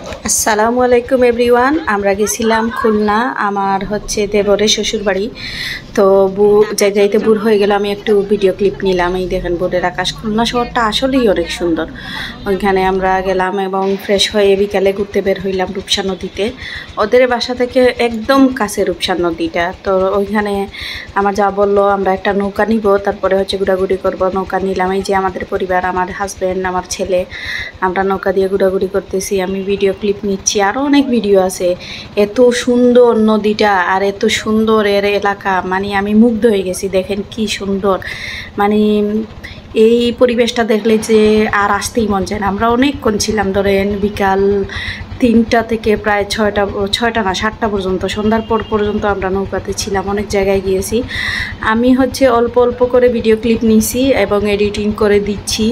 আসসালামু আলাইকুম এভরিওয়ান। আমরা গেছিলাম খুলনা, আমার হচ্ছে দেবরের শ্বশুর বাড়ি। তো যাইতে বুর হয়ে গেল, আমি একটু ভিডিও ক্লিপ নিলাম। এই দেখেন বোর্ডের আকাশ। খুলনা শহরটা আসলেই অনেক সুন্দর। ওইখানে আমরা গেলাম এবং ফ্রেশ হয়ে বিকালে ঘুরতে বের হইলাম রূপসা নদীতে। ওদের বাসা থেকে একদম কাছে রূপসা নদীটা। তো ওইখানে আমার যা বললো আমরা একটা নৌকা নিব, তারপরে হচ্ছে ঘোরাঘুরি করব। নৌকা নিলাম, এই যে আমাদের পরিবার, আমার হাজব্যান্ড, আমার ছেলে, আমরা নৌকা দিয়ে ঘোরাঘুরি করতেছি। আমি ভিডিও ক্লিপ নিচ্ছি, আরও অনেক ভিডিও আছে। এত সুন্দর নদীটা আর এত সুন্দর এর এলাকা, মানে আমি মুগ্ধ হয়ে গেছি। দেখেন কি সুন্দর, মানে এই পরিবেশটা দেখলে যে আর আসতেই মন চায় না। আমরা অনেকক্ষণ ছিলাম, ধরেন বিকাল 3টা থেকে প্রায় 6টা না 7টা পর্যন্ত, সন্ধ্যার পর পর্যন্ত আমরা নৌকাতে ছিলাম। অনেক জায়গায় গিয়েছি। আমি হচ্ছে অল্প অল্প করে ভিডিও ক্লিপ নিছি এবং এডিটিং করে দিচ্ছি।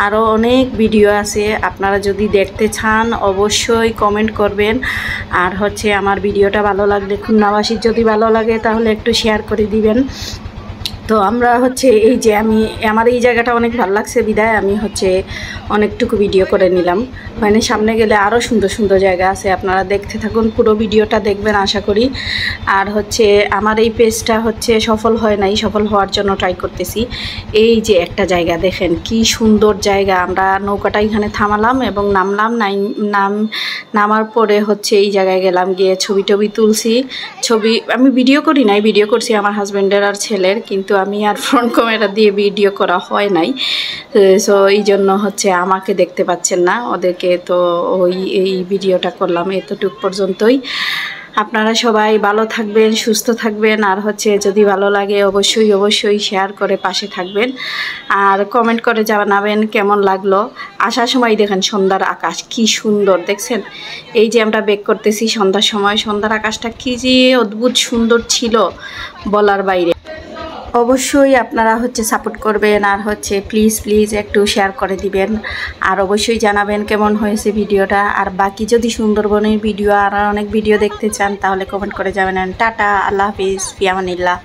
আরও অনেক ভিডিও আছে, আপনারা যদি দেখতে চান অবশ্যই কমেন্ট করবেন। আর হচ্ছে আমার ভিডিওটা ভালো লাগলে, খুলনাবাসীর যদি ভালো লাগে তাহলে একটু শেয়ার করে দিবেন। তো আমরা হচ্ছে এই যে আমার এই জায়গাটা অনেক ভালো লাগছে বিদায় আমি হচ্ছে অনেকটুকু ভিডিও করে নিলাম। মানে সামনে গেলে আরও সুন্দর সুন্দর জায়গা আছে, আপনারা দেখতে থাকুন, পুরো ভিডিওটা দেখবেন আশা করি। আর হচ্ছে আমার এই পেজটা হচ্ছে সফল হয় নাই, সফল হওয়ার জন্য ট্রাই করতেছি। এই যে একটা জায়গা দেখেন কি সুন্দর জায়গা। আমরা নৌকাটা এখানে থামালাম এবং নামার পরে হচ্ছে এই জায়গায় গেলাম, গিয়ে ছবি টবি তুলছি। আমি ভিডিও করি নাই, ভিডিও করছি আমার হাজব্যান্ডের আর ছেলের, কিন্তু আমি আর ফ্রন্ট ক্যামেরা দিয়ে ভিডিও করা হয় নাই। সো এই জন্য হচ্ছে আমাকে দেখতে পাচ্ছেন না, ওদেরকে। তো এই ভিডিওটা করলাম, এতটুকু পর্যন্তই। আপনারা সবাই ভালো থাকবেন, সুস্থ থাকবেন। আর হচ্ছে যদি ভালো লাগে অবশ্যই শেয়ার করে পাশে থাকবেন আর কমেন্ট করে জানাবেন কেমন লাগলো। আসার সময় দেখেন সন্ধ্যার আকাশ কি সুন্দর, দেখছেন? এই যে আমরা বেক করতেছি সন্ধ্যার সময়, সন্ধ্যার আকাশটা কি যে অদ্ভুত সুন্দর ছিল, বলার বাইরে। অবশ্যই আপনারা হচ্ছে সাপোর্ট করবেন আর হচ্ছে প্লিজ একটু শেয়ার করে দিবেন। আর অবশ্যই জানাবেন কেমন হয়েছে ভিডিওটা। আর বাকি যদি সুন্দরবনের ভিডিও আর অনেক ভিডিও দেখতে চান তাহলে কমেন্ট করে যাবেন। টাটা, আল্লাহ হাফিজ, ফি আমানিল্লাহ।